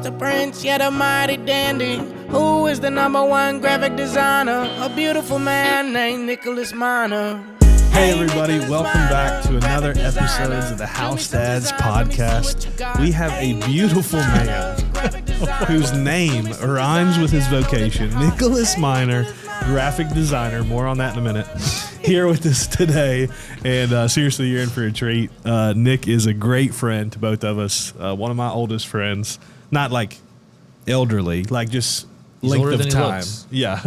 the prince, yet a mighty dandy. Who is the #1 graphic designer? A beautiful man named Nicholas Minor. Hey everybody, welcome back to another episode of the House Dads podcast. We have a beautiful man whose name rhymes with his vocation, Nicholas Minor, graphic designer. More on that in a minute. Here with us today, and seriously, you're in for a treat. Nick is a great friend to both of us. One of my oldest friends, not like elderly, like just length of time. Yeah,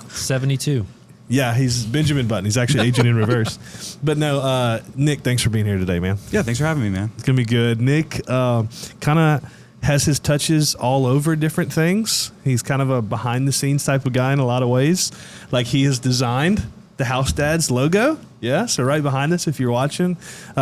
72. Yeah, he's Benjamin Button. He's actually aging in reverse. But no, Nick, thanks for being here today, man. Yeah, thanks for having me, man. It's going to be good. Nick kind of has his touches all over different things. He's kind of a behind-the-scenes type of guy in a lot of ways. Like, he has designed the House Dads logo. Yeah, so right behind us, if you're watching,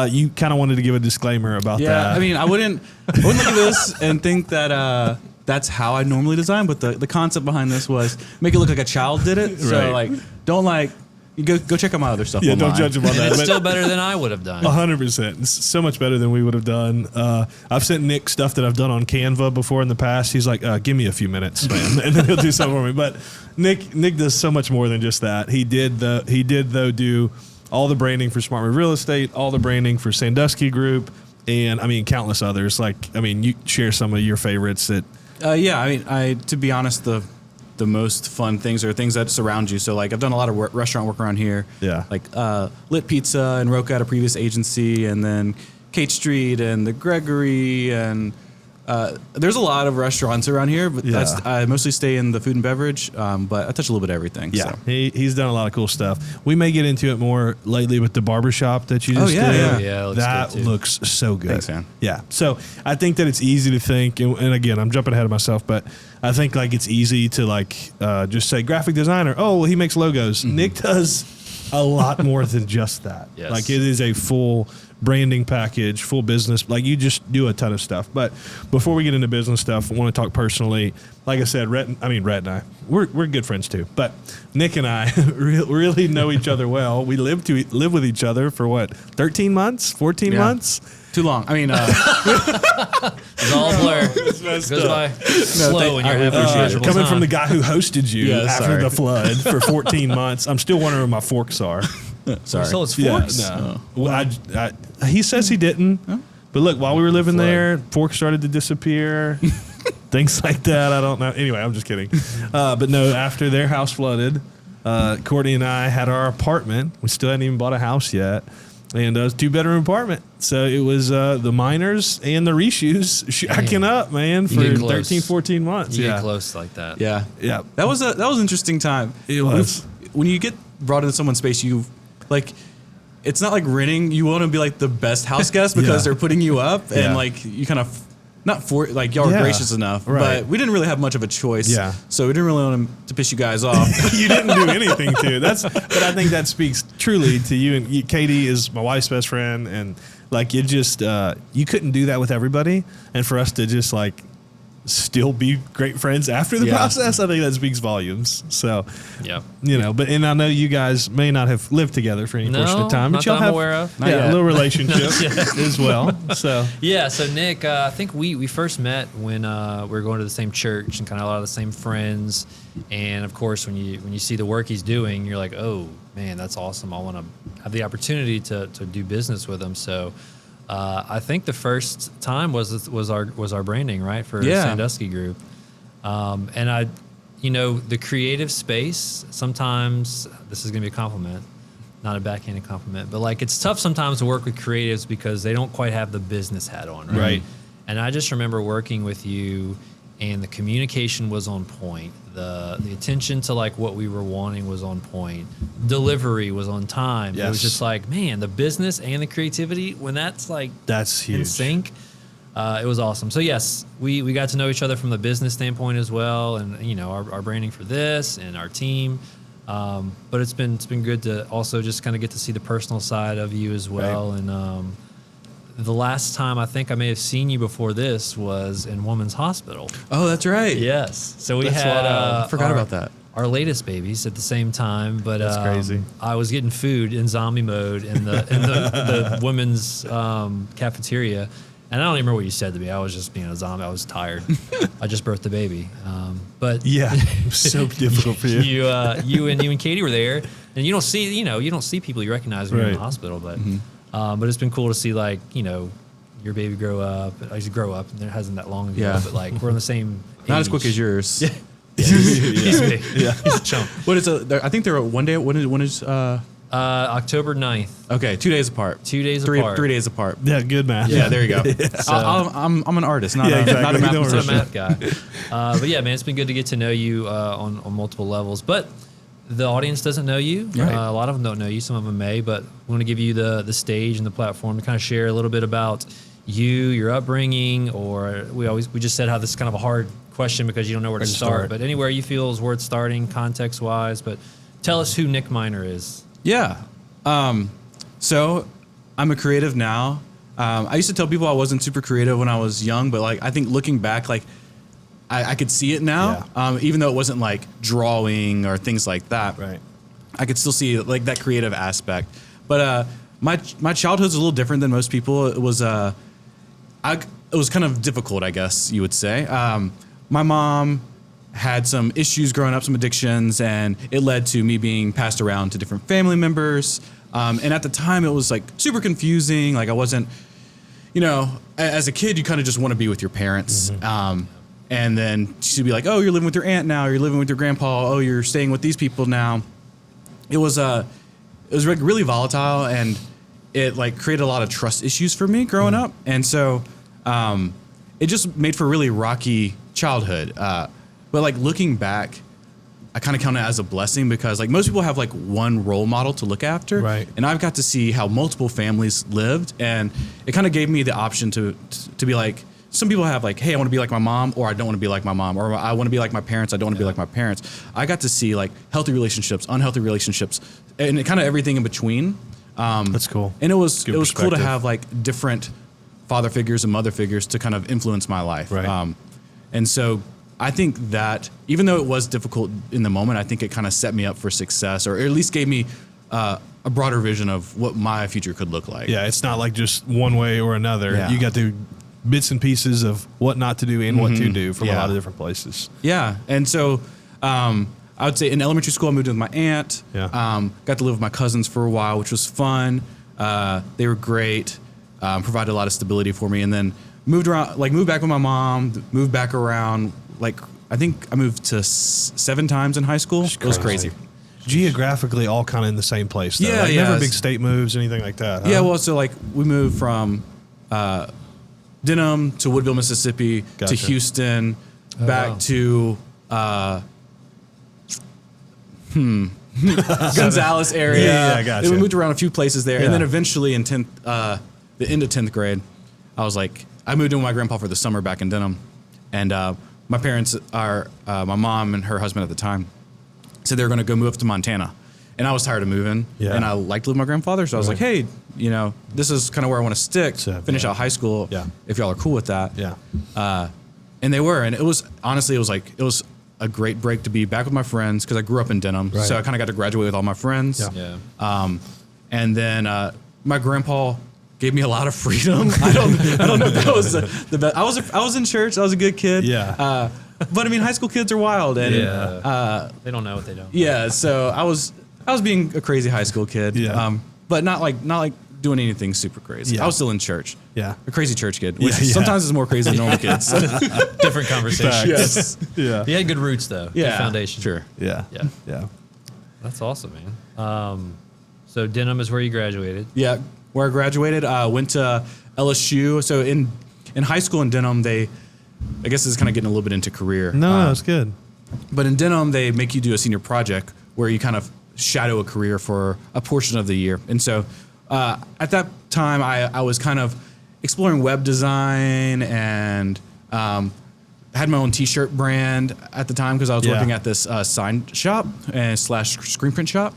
you kind of wanted to give a disclaimer about that. Yeah, I mean, I wouldn't look at this and think that that's how I normally design, but the concept behind this was make it look like a child did it. So, like, don't you go check out my other stuff. Yeah, online. don't judge him on that. It's still better than I would have done. 100%. It's so much better than we would have done. I've sent Nick stuff that I've done on Canva before in the past. He's like, give me a few minutes, man, and then he'll do something for me. But Nick does so much more than just that. He did do all the branding for Smart Move Real Estate, all the branding for Sandusky Group, and I mean countless others. Like, I mean, you share some of your favorites that. Yeah, I mean, to be honest, the most fun things are things that surround you. So, like, I've done a lot of restaurant work around here. Yeah. Like Lit Pizza and Roca at a previous agency, and then Kate Street and the Gregory, and there's a lot of restaurants around here. But I mostly stay in the food and beverage, but I touch a little bit of everything. Yeah, so. He's done a lot of cool stuff. We may get into it more lately with the barbershop that you just did. Yeah, that looks so good. Thanks, man. Yeah, so I think that it's easy to think, and again, I'm jumping ahead of myself, but I think like it's easy to like just say graphic designer. Oh, well, he makes logos. Mm-hmm. Nick does a lot more than just that. Yes. Like, it is a full branding package, full business. Like, you just do a ton of stuff. But before we get into business stuff, I want to talk personally. Like I said, Rhett and I, we're good friends too. But Nick and I really know each other well. We live with each other for what, 13 months, 14 months? Too long. I mean, It's all a blur. It goes by slow when you're having a coming from the guy who hosted you after sorry. the flood for 14 months. I'm still wondering where my forks are. sorry. So it's forks. Yeah, no. Well, he says he didn't. But look, while we were living there, forks started to disappear. Things like that. I don't know. Anyway, I'm just kidding. But no, after their house flooded, Courtney and I had our apartment. We still hadn't even bought a house yet. And it was a 2-bedroom apartment. So it was the Miners and the Reshus shacking up, man, for 13, 14 months. You get close like that. Yeah. Yeah. That was an interesting time. It was. When you get brought into someone's space, it's not like renting. You want to be like the best house guest because they're putting you up, and like you kind of y'all were gracious enough, but we didn't really have much of a choice. Yeah. So we didn't really want to piss you guys off. You didn't do anything to. But I think that speaks truly to you. And Katie is my wife's best friend, and like you just you couldn't do that with everybody. And for us to just like still be great friends after the process, I think that speaks volumes. So, but and I know you guys may not have lived together for any portion of time, but y'all have aware of. a little relationship as well. So so Nick, I think we first met when we were going to the same church and kind of a lot of the same friends. And of course, when you see the work he's doing, you're like, oh man, that's awesome. I want to have the opportunity to do business with him. So. I think the first time was our branding, right, for Sandusky Group, and the creative space. Sometimes this is going to be a compliment, not a backhanded compliment, but like it's tough sometimes to work with creatives because they don't quite have the business hat on, right? And I just remember working with you, and the communication was on point. The attention to like what we were wanting was on point. Delivery was on time. Yes. It was just like, man, the business and the creativity, when that's huge. In sync, it was awesome. So yes, we got to know each other from the business standpoint as well, and our branding for this and our team. But it's been good to also just kind of get to see the personal side of you as well. Right. And the last time I think I may have seen you before this was in Women's Hospital. Oh, that's right. Yes. So we had forgot about that. Our latest babies at the same time, but that's crazy. I was getting food in zombie mode in the women's cafeteria, And I don't even remember what you said to me. I was just being a zombie. I was tired. I just birthed the baby. But Yeah, so difficult for you. you and Katie were there, and you don't see people you recognize when you're in the hospital. But it's been cool to see your baby grow up. I used to grow up, and it hasn't that long ago. Yeah. But we're in the same. Not age. as quick as yours. He's big. He's a chump. What is I think they're one day. When is October 9th. Okay, 2 days apart. 2 days Three, apart. 3 days apart. Yeah, good math. Yeah, there you go. So- I'm an artist, not a exactly. not a Don't worry. I'm a mathematician. math guy. But yeah, man, it's been good to get to know you on multiple levels. But the audience doesn't know you. Right. A lot of them don't know you. Some of them may. But we want to give you the stage and the platform to kind of share a little bit about you, your upbringing, or we just said how this is kind of a hard question because you don't know where to start. But anywhere you feel is worth starting context-wise. But tell us who Nick Miner is. Yeah. So I'm a creative now. I used to tell people I wasn't super creative when I was young, but I think looking back, I could see it now. Yeah. Even though it wasn't like drawing or things like that. Right. I could still see that creative aspect. But my childhood's a little different than most people. It was kind of difficult, I guess you would say. My mom had some issues growing up, some addictions, and it led to me being passed around to different family members. And at the time, it was super confusing. I wasn't, as a kid, you kind of just want to be with your parents. Mm-hmm. And then she'd be like, "Oh, you're living with your aunt now. You're living with your grandpa. Oh, you're staying with these people now." It was really volatile, and it created a lot of trust issues for me growing up. And so it just made for a really rocky childhood. But looking back, I kind of count it as a blessing because most people have one role model to look after. Right. And I've got to see how multiple families lived, and it kind of gave me the option to be some people have hey, I want to be like my mom, or I don't want to be like my mom, or I want to be like my parents, I don't want to be like my parents. I got to see healthy relationships, unhealthy relationships, and kind of everything in between. That's cool. And it was Good cool to perspective. have different father figures and mother figures to kind of influence my life. Right. And so I think that even though it was difficult in the moment, I think it kind of set me up for success, or at least gave me a broader vision of what my future could look like. Yeah, it's not just one way or another. Yeah. You got the bits and pieces of what not to do and what to do from a Yeah. lot of different places. Yeah. And so I would say in elementary school, I moved with my aunt. Yeah. Got to live with my cousins for a while, which was fun. They were great. Provided a lot of stability for me. And then moved around, moved back with my mom, moved back around. I think I moved to 7 times in high school. It was crazy. Geographically, all kind of in the same place. Though. Yeah, yeah. Never big state moves, anything like that. Huh? Yeah, well, so we moved from Denham to Woodville, Mississippi, Gotcha. to Houston, back wow. to Gonzales area. Yeah, I gotcha. Then we moved around a few places there, Yeah. and then eventually in the end of 10th grade, I moved in with my grandpa for the summer back in Denham, and my parents my mom and her husband at the time said they were going to go move up to Montana. And I was tired of moving, Yeah. and I liked living with my grandfather, so I was like, hey, this is kind of where I want to stick, finish out high school, Yeah. if y'all are cool with that. Yeah. And they were, and it was a great break to be back with my friends, because I grew up in Denham, Right. so I kind of got to graduate with all my friends. Yeah. Yeah. And then my grandpa gave me a lot of freedom. I don't know if that was the best. I was in church. I was a good kid. Yeah. But I mean, high school kids are wild, and They don't know what they don't. yeah. So I was being a crazy high school kid. Yeah. But not like doing anything super crazy. Yeah. I was still in church. Yeah. A crazy church kid, which Yeah, yeah. sometimes is more crazy than normal kids. Different conversation. Yes. Yeah. You had good roots though. Yeah. Good foundation. Sure. Yeah. Yeah. Yeah. That's awesome, man. So Denham is where you graduated. Yeah. Where I graduated, went to LSU. So in high school in Denham, I guess this is kind of getting a little bit into career. No, it's good. But in Denham, they make you do a senior project where you kind of shadow a career for a portion of the year. And so at that time, I was kind of exploring web design and had my own T-shirt brand at the time because I was Yeah. working at this sign shop / screen print shop.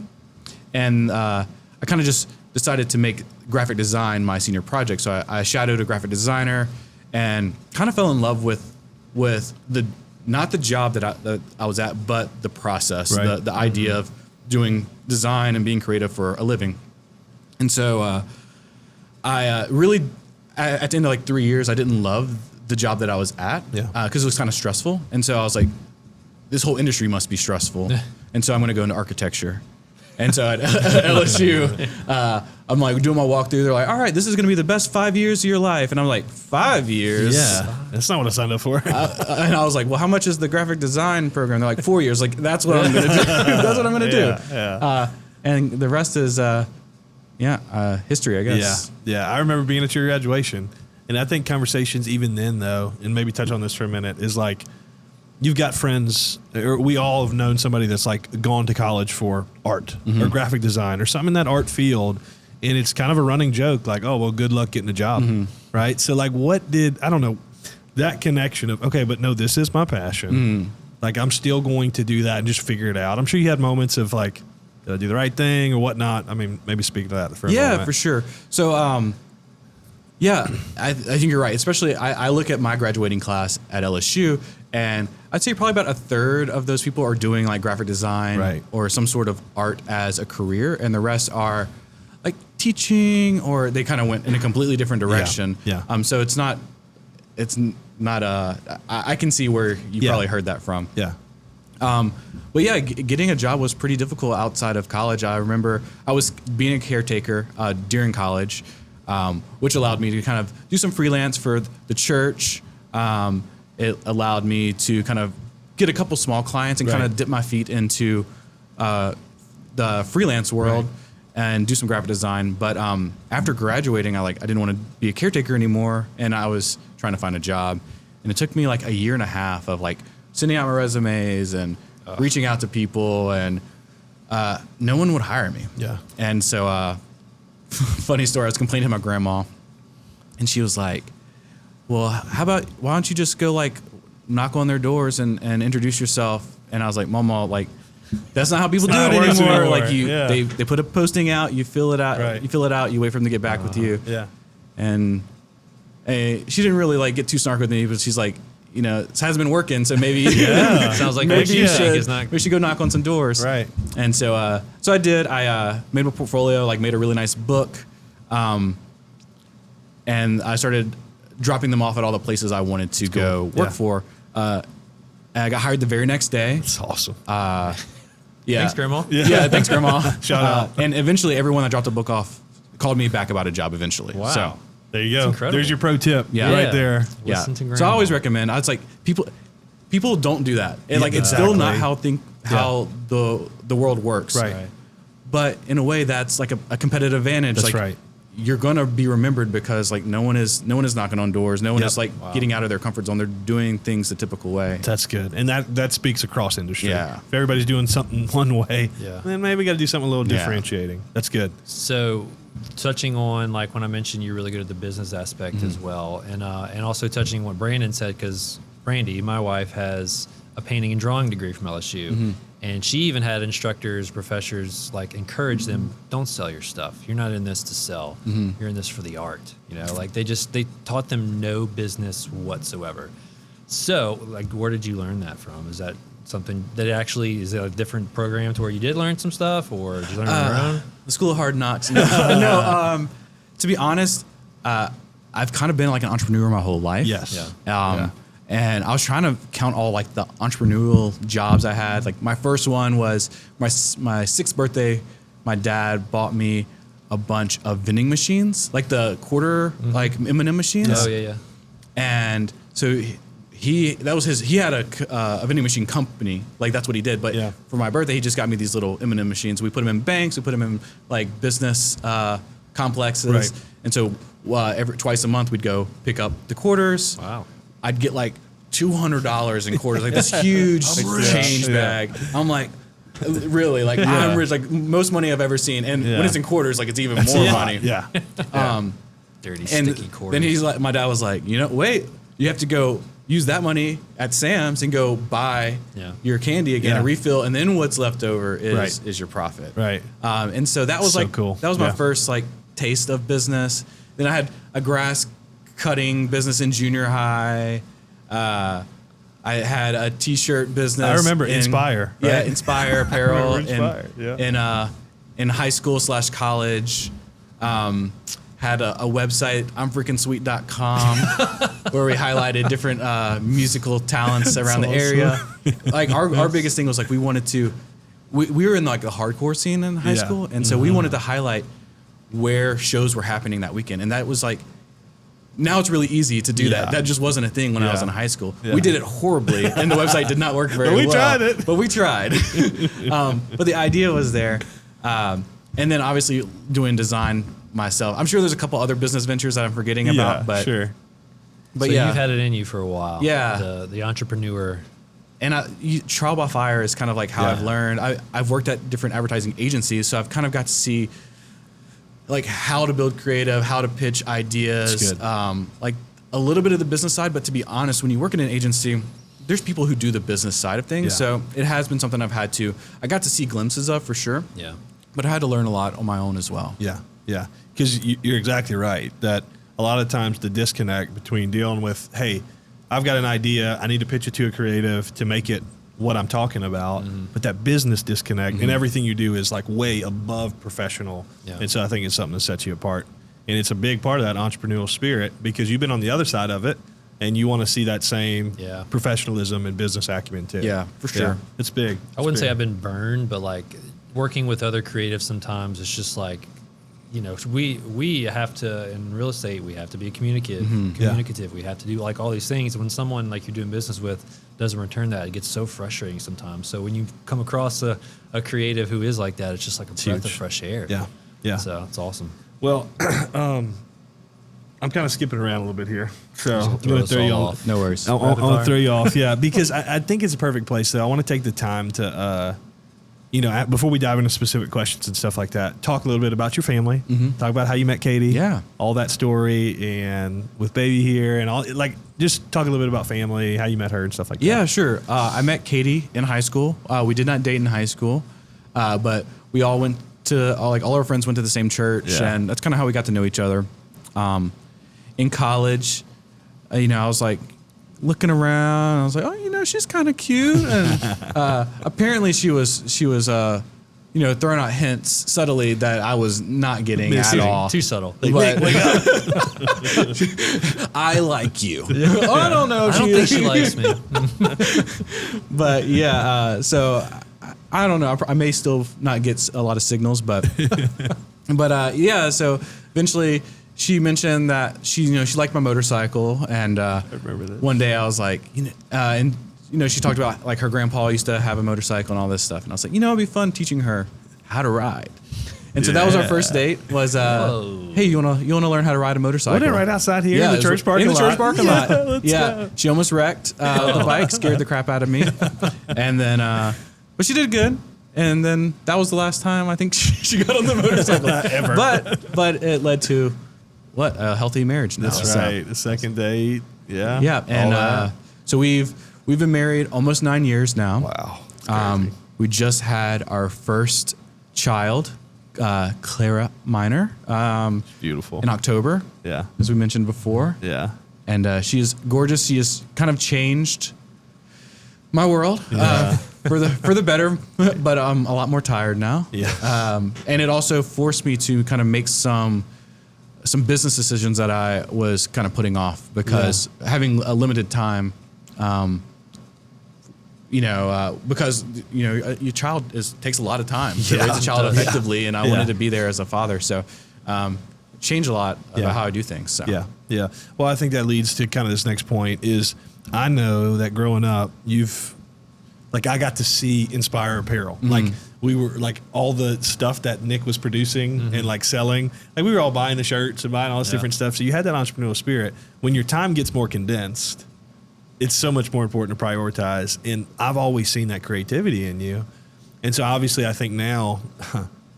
And I kind of just decided to make graphic design my senior project. So I shadowed a graphic designer and kind of fell in love with not the job that I was at, but the process, Right. the idea of doing design and being creative for a living. And so I really at the end of like 3 years, I didn't love the job that I was at because it was kind of stressful. And so I was like, this whole industry must be stressful. And so I'm going to go into architecture. And so at LSU, I'm like doing my walkthrough. They're like, all right, this is going to be the best 5 years of your life. And I'm like, 5 years? Yeah. That's not what I signed up for. And I was like, well, how much is the graphic design program? They're like, 4 years. Like, that's what I'm going to do. That's what I'm going to do. Yeah. And the rest is, history, I guess. Yeah. I remember being at your graduation. And I think conversations even then, though, and maybe touch on this for a minute, is like, you've got friends, or we all have known somebody that's like gone to college for art or graphic design or something in that art field. And it's kind of a running joke, like, oh, well, good luck getting a job. Right. So like, I don't know, that connection of, okay, but no, this is my passion. Like, I'm still going to do that and just figure it out. I'm sure you had moments of like, did I do the right thing or whatnot? I mean, maybe speak to that for a moment. Yeah, for sure. So, I think you're right. Especially, I look at my graduating class at LSU, and I'd say probably about a third of those people are doing like graphic design or some sort of art as a career, and the rest are like teaching, or they kind of went in a completely different direction. So it's not. I can see where you probably heard that from. But yeah, getting a job was pretty difficult outside of college. I remember I was being a caretaker during college. Which allowed me to kind of do some freelance for the church. It allowed me to kind of get a couple small clients and kind of dip my feet into the freelance world and do some graphic design. But after graduating, I didn't want to be a caretaker anymore, and I was trying to find a job. And it took me like a year and a half of like sending out my resumes and reaching out to people, and no one would hire me. And so. Funny story, I was complaining to my grandma, and she was like, well, why don't you just go like knock on their doors and introduce yourself? And I was like, Mama, like, that's not how people do it anymore. Like they put a posting out, you fill it out, you wait for them to get back with you. And she didn't really like get too snarky with me, but she's like, you know, this hasn't been working, so maybe sounds like maybe you should go knock on some doors. And so I did. I made my portfolio, like made a really nice book, and I started dropping them off at all the places I wanted to go work for. And I got hired the very next day. That's awesome. Thanks, Grandma. Thanks, Grandma. Shout out. And eventually, everyone that dropped the book off called me back about a job eventually. Wow. So. There you go. There's your pro tip. Right there. Listen to Grandma. So I always recommend. It's like people don't do that. It's still not how the world works. But in a way, that's like a competitive advantage. That's like, right. You're gonna be remembered because like no one is knocking on doors. No one is like getting out of their comfort zone. They're doing things the typical way. That's good, and that speaks across industry. If everybody's doing something one way, then maybe we got to do something a little differentiating. That's good. So, touching on like when I mentioned you're really good at the business aspect as well, and also touching what Brandon said, because Brandy, my wife, has a painting and drawing degree from LSU, and she even had instructors, professors like encourage them, don't sell your stuff. You're not in this to sell. You're in this for the art. You know, like they taught them no business whatsoever. So, like, where did you learn that from? Is that something that actually is a different program to where you did learn some stuff, or did you learn on your own? The School of Hard Knocks. No, to be honest, I've kind of been like an entrepreneur my whole life. And I was trying to count all like the entrepreneurial jobs I had. Like my first one was my 6th birthday. My dad bought me a bunch of vending machines, like the quarter like M&M machines. Oh yeah. And so he had a vending machine company, like that's what he did. But for my birthday, he just got me these little M&M machines. We put them in banks, we put them in like business complexes, and so twice a month we'd go pick up the quarters. Wow. I'd get like $200 in quarters, like this huge change bag. I'm like, really, like I'm rich, like most money I've ever seen. And when it's in quarters, like it's even more money. Dirty, sticky quarters. Then he's like, my dad was like, wait, you have to go use that money at Sam's and go buy your candy again, a refill, and then what's left over is your profit. And so that was so like cool. That was my first like taste of business. Then I had a grass cutting business in junior high. I had a t-shirt business. I remember Inspire. Inspire apparel. Inspire, in high school / college. Had had a website, imfreakingsweet.com, where we highlighted different musical talents around the area. Like our biggest thing was like we wanted to, we were in like the hardcore scene in high school, and so we wanted to highlight where shows were happening that weekend, and that was like. Now it's really easy to do that. That just wasn't a thing when I was in high school. We did it horribly, and the website did not work very well. We tried it. But we tried. But the idea was there. And then obviously doing design myself. I'm sure there's a couple other business ventures that I'm forgetting about. But sure. But so yeah. you've had it in you for a while. Yeah. The entrepreneur. And trial by fire is kind of like how I've learned. I've worked at different advertising agencies, so I've kind of got to see like how to build creative, how to pitch ideas, like a little bit of the business side. But to be honest, when you work in an agency, there's people who do the business side of things. So it has been something I got to see glimpses of for sure. Yeah. But I had to learn a lot on my own as well. Yeah. Yeah. Because you're exactly right that a lot of times the disconnect between dealing with, hey, I've got an idea, I need to pitch it to a creative to make it what I'm talking about, but that business disconnect and everything you do is like way above professional. Yeah. And so I think it's something that sets you apart. And it's a big part of that entrepreneurial spirit because you've been on the other side of it and you want to see that same professionalism and business acumen too. Yeah, for sure. Yeah, it's big. I wouldn't say I've been burned, but like working with other creatives sometimes it's just like, you know, we have to, in real estate, we have to be communicative. We have to do like all these things. When someone like you're doing business with doesn't return that, it gets so frustrating sometimes. So when you come across a creative who is like that, it's just like a breath of fresh air. Yeah. Yeah. So it's awesome. Well, I'm kind of skipping around a little bit here. So I'm throw going to us throw you all off. off. No worries. I'll throw you off. Yeah. Because I think it's a perfect place though. I want to take the time to, you know, before we dive into specific questions and stuff like that, talk a little bit about your family. Talk about how you met Katie. Yeah. All that story and with baby here and all, like, just talk a little bit about family, how you met her and stuff like that. Yeah, sure. I met Katie in high school. We did not date in high school, but we all went to, all our friends went to the same church, and that's kind of how we got to know each other. In college, you know, I was like, looking around, I was like, oh, you know, she's kind of cute, and apparently she was, you know, throwing out hints subtly that I was not getting at all. Too subtle. But I like you. I don't know. I don't think she likes me. But yeah, so I don't know. I may still not get a lot of signals, but yeah. So eventually, she mentioned that she liked my motorcycle, and I remember this. One day I was like, and she talked about like her grandpa used to have a motorcycle and all this stuff, and I was like, it'd be fun teaching her how to ride. And so that was our first date. Was hey, you wanna learn how to ride a motorcycle? Wasn't it right outside here in the church parking lot? In the church parking lot. Let's go. She almost wrecked the bike, scared the crap out of me, and then but she did good. And then that was the last time I think she got on the motorcycle ever. But it led to a healthy marriage now. That's right. The second date. Yeah. Yeah. And so we've been married almost 9 years now. Wow. We just had our first child, Clara Minor. Beautiful. In October. Yeah. As we mentioned before. Yeah. And she is gorgeous. She has kind of changed my world for the better, but I'm a lot more tired now. Yeah. And it also forced me to kind of make some business decisions that I was kind of putting off because having a limited time, because your child takes a lot of time to raise a child effectively, and I wanted to be there as a father, so change a lot about how I do things. So. Yeah. Well, I think that leads to kind of this next point is I know that growing up, I got to see Inspire Apparel. Like we were like all the stuff that Nick was producing and like selling, like we were all buying the shirts and buying all this different stuff. So you had that entrepreneurial spirit. When your time gets more condensed, it's so much more important to prioritize. And I've always seen that creativity in you. And so obviously I think now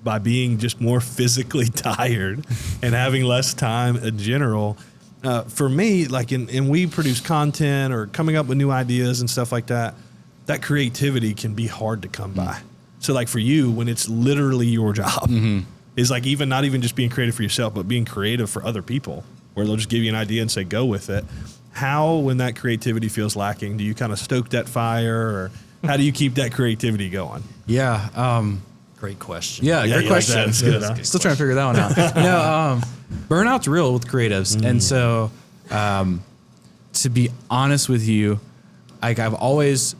by being just more physically tired and having less time in general, for me, like and we produce content or coming up with new ideas and stuff like that, that creativity can be hard to come by. So like for you, when it's literally your job, is like not even just being creative for yourself, but being creative for other people, where they'll just give you an idea and say, go with it. How, when that creativity feels lacking, do you kind of stoke that fire, or how do you keep that creativity going? Yeah. Great question. Yeah, Yeah, great you like question. that? It's good, huh? Still trying to figure that one out. No, burnout's real with creatives, and so to be honest with you, like I've always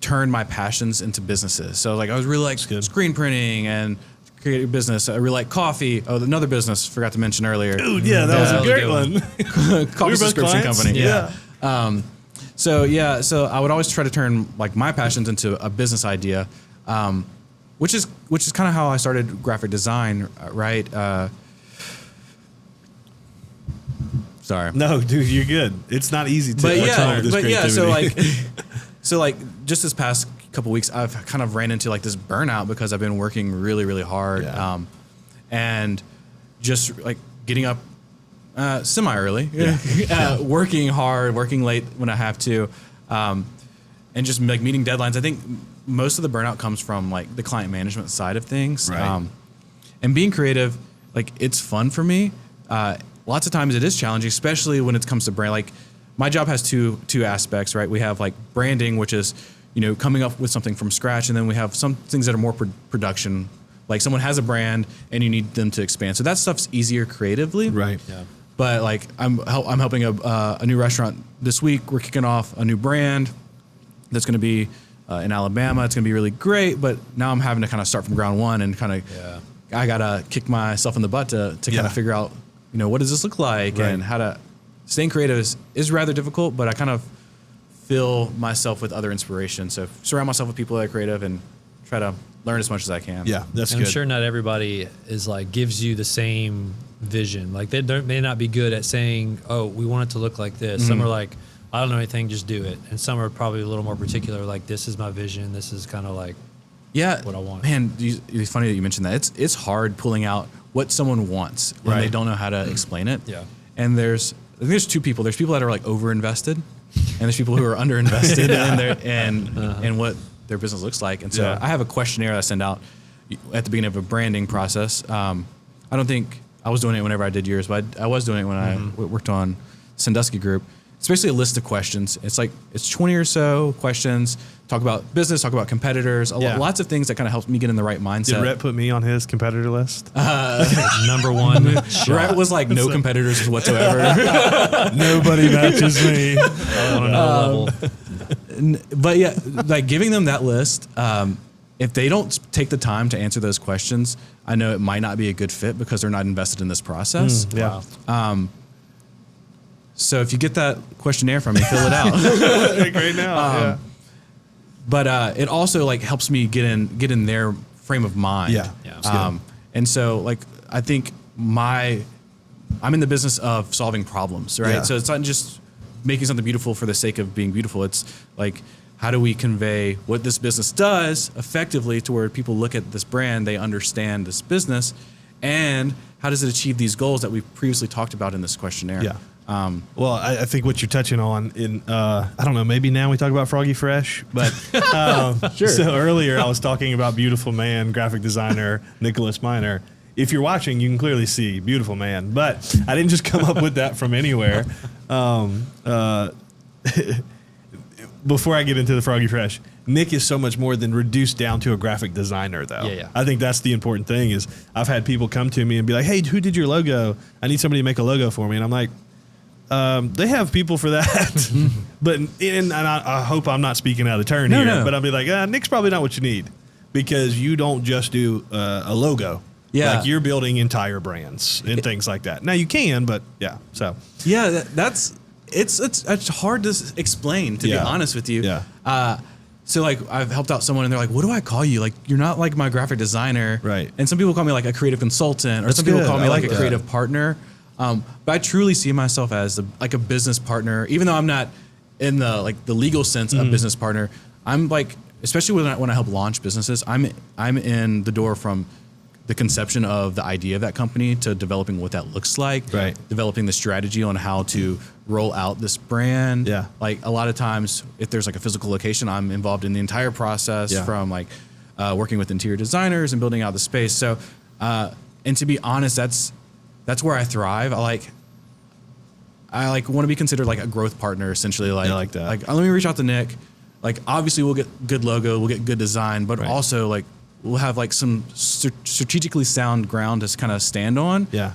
turned my passions into businesses. So like I was really like screen printing and creative business. I really like coffee. Oh, another business forgot to mention earlier. Dude, yeah, that was a great one. Coffee subscription clients? company. Yeah. So I would always try to turn like my passions into a business idea, which is kind of how I started graphic design, right? Sorry. No, dude, you're good. It's not easy to But come with this creativity. so like just this past couple weeks, I've kind of ran into like this burnout because I've been working really, really hard, and just like getting up semi early, working hard, working late when I have to, and just like meeting deadlines. I think most of the burnout comes from like the client management side of things, Right. And being creative, like it's fun for me. Lots of times it is challenging, especially when it comes to brand. Like my job has two aspects, right? We have like branding, which is, coming up with something from scratch. And then we have some things that are more production. Like someone has a brand and you need them to expand. So that stuff's easier creatively. Right. Yeah. But like I'm helping a new restaurant this week. We're kicking off a new brand that's going to be in Alabama. It's going to be really great. But now I'm having to kind of start from ground one and kind of, I got to kick myself in the butt to kind of figure out, what does this look like, Right. and how to staying creative is rather difficult, but I kind of fill myself with other inspiration. So surround myself with people that are creative and try to learn as much as I can. Yeah, that's And good. I'm sure not everybody is like gives you the same vision. Like they may not be good at saying, "Oh, we want it to look like this." Some are like, "I don't know anything, just do it." And some are probably a little more particular, like, "This is my vision. This is kind of like what I want." Man, it's funny that you mentioned that. It's hard pulling out what someone wants when they don't know how to explain it. Yeah. And I think there's two people. There's people that are like over-invested, and there's people who are under-invested in what their business looks like. And so I have a questionnaire that I send out at the beginning of a branding process. I don't think I was doing it whenever I did yours, but I was doing it when I worked on Sandusky Group. It's basically a list of questions. It's 20 or so questions. Talk about business, talk about competitors, lots of things that kind of helps me get in the right mindset. Did Rhett put me on his competitor list? Number one. Rhett was like no competitors whatsoever. Nobody matches me. On another level. But yeah, like giving them that list, if they don't take the time to answer those questions, I know it might not be a good fit because they're not invested in this process. Yeah. So if you get that questionnaire from me, fill it out. Great now. But it also like helps me get in their frame of mind. Yeah. And so like I think I'm in the business of solving problems, right? Yeah. So it's not just making something beautiful for the sake of being beautiful. It's like, how do we convey what this business does effectively to where people look at this brand, they understand this business, and how does it achieve these goals that we've previously talked about in this questionnaire? Yeah. Well, I think what you're touching on I don't know, maybe now we talk about Froggy Fresh, but sure. So earlier I was talking about beautiful man, graphic designer, Nicholas Miner. If you're watching, you can clearly see beautiful man, but I didn't just come up with that from anywhere. Before I get into the Froggy Fresh, Nick is so much more than reduced down to a graphic designer, though. Yeah. I think that's the important thing is I've had people come to me and be like, "Hey, who did your logo? I need somebody to make a logo for me." And I'm like, they have people for that. But I hope I'm not speaking out of turn here. No. But I'll be like, Nick's probably not what you need because you don't just do a logo. Yeah. Like you're building entire brands and things like that. Now you can, but yeah. So Yeah, it's hard to explain, to be honest with you. Yeah. So like I've helped out someone and they're like, "What do I call you? Like you're not like my graphic designer." Right. And some people call me like a creative consultant, or That's some people good. call me I like like a that. creative partner. But I truly see myself as like a business partner, even though I'm not in the legal sense of business partner. I'm like, especially when I help launch businesses, I'm in the door from the conception of the idea of that company to developing what that looks like, Right. developing the strategy on how to roll out this brand. Yeah. Like a lot of times if there's like a physical location, I'm involved in the entire process from like working with interior designers and building out the space. So, and to be honest, that's where I thrive. I want to be considered like a growth partner, essentially. Like, I like that. Like, let me reach out to Nick. Like, obviously we'll get good logo, we'll get good design, but also like, we'll have like some strategically sound ground to kind of stand on. Yeah.